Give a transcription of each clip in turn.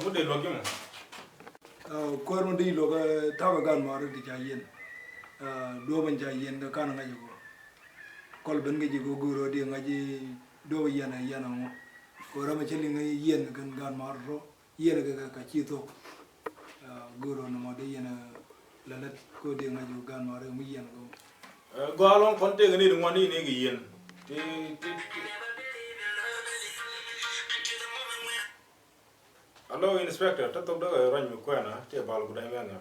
Mude logim. Kormundi loga tabagan maru di jayen. Do ban jayen da kan ngaji ko. Kol ben ngaji go guro di ngaji do yana yana mo. Ko rama cheli ngai yen gan maru yen ka chito. Guro no mo de yana lalat ko di ngaji gan maru mi yen go. Go along konte ngani ngwani ne gi yen. Ti Hello, Inspector. Tatok da run mi kwana te bal gudan yana.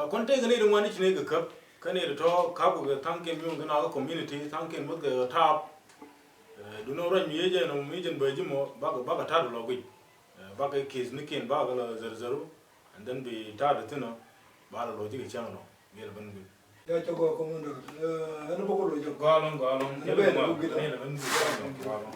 Konte ngani ngwani chine ga kap kane to kabu ga tanke mi ngana ga community tanke mut ga tap. Du no run mi yeje no mi jen baji mo baga ta do logi. Baga kiz nikin baga la zarzaru and then be ta da tino ba la logi ga changno. Gel ban gu. Ya chago commander. Ano boko lo jo. Go along. Ne ban gu. Go along.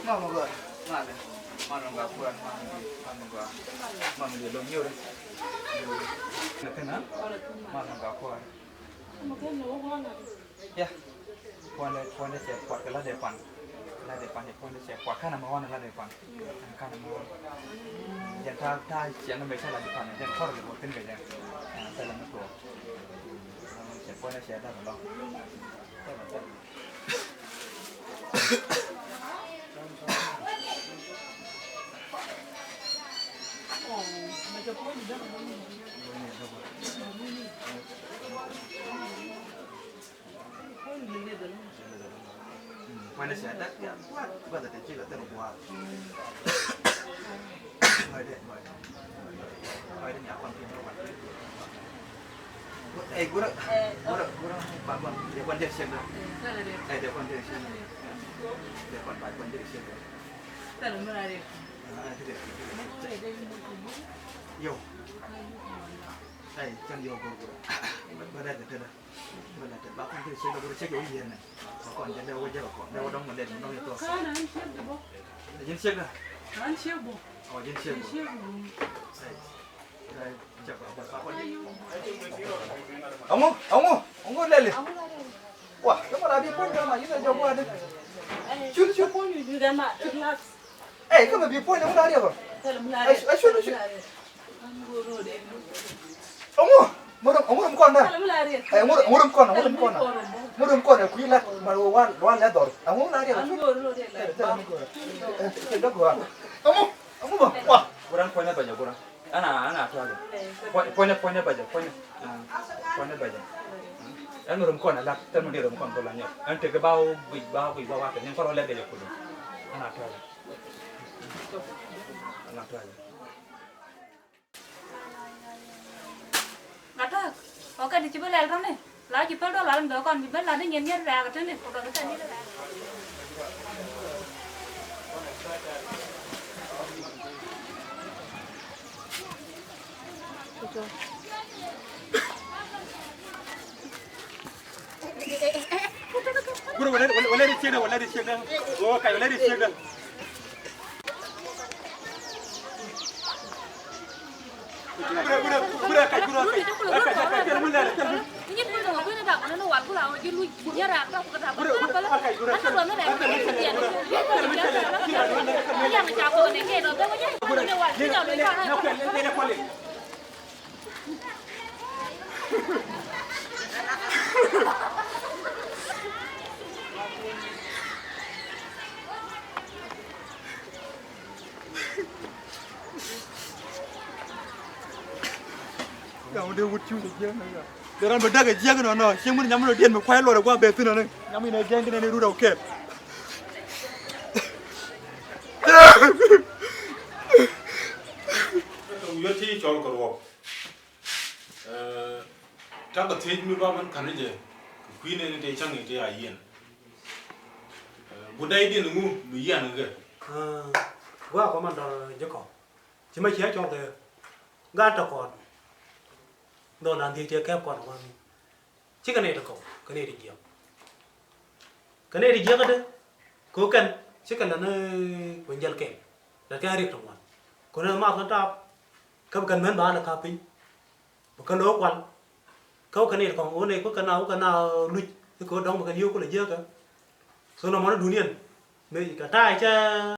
Mama gua, mana enggak kuat, mama dia belum nyuruh. Nak kenal? Mana enggak kuat. Ya, kuat dia kuat kalau depan dia kuat dia kuat kan nama orang lah depan, kan nama orang. Jangan tak jangan macam lah depan, jangan korup dia buatin kerja, saya lama tua. Dia kuat dia dah belum. Mana saya tak dia buat dah kecil tak buat. Ada ni apa pun buat. Gurang bang dia pun dia siap dah. Dia pun dia siap. Dia pun dia siap. Tak lama lagi. Yo. Jangan yo gurang. Berat dah. Bahkan dia siap gurang siap yo ni. Còn chân đâu bây giờ còn đâu đông mà đèn đông như tôi. Dân siêu à? Dân siêu bù. Dân siêu bù. Đây, chặt vào bà con đi. Ông có lên liền. Wow, cái mà đã bị phun mà như là dòng qua đi. Chút phun như thế mà. Cái mà bị phun nó ra đi rồi. Chút. Ông con đây. Ông con à, quý lát mà loan lát đỏ. Ông nói đi rồi. Cái đó của ông bảo, wow, kurang poinnya banyak kurang. Anak tu ada. Poinnya banyak. Poinnya banyak. An rum kon lát, tan mun di rum kon bolanya. An te ke bau wa ke yang koro lát dia kudu. Anak tu ada. Ngata, oke dicoba lelron nih. Lah jipel do lalam do kon bibel lade nyen-nyen ra ka tene ko do tani ra. Guru wala di cek dah. Oh, kai wala di cek dah. Guru kai. Ini pun dong aku nak mana wal pula jadi lu punya ra ka ko ta. Ana lo na ra. Yang macam ko ni ke do ba nya. Ni wal ni do ni ka. Kamu dia wucu dia ni. Dalam berdaga jiang no, siang mun nyamu dia me kwai lo da gwa betu no, nyamu na jiang ni ru da okay. uyat thi chol ko ro ta ka thi mi ba man kan je ku ne ni te chang ni te a yen bu dai din ngu mi yan ge wa ko man do je ko chỉ mấy chiếc trong thế gan trọc còn đồ làm thì chưa kép còn mà chỉ cái này là cậu cái này thì nhiều cái đấy cố cần chỉ cần là nơi quỳnh dân kẹm là cái việc trong ngoài còn nơi mà nó trap không cần mấy bán là cà phê một cái lỗ quan câu cái này còn ổn này có cái nào nuôi cái cố đóng một cái yêu có là dưa cả số nào mà nó đủ niên mấy cả trai cha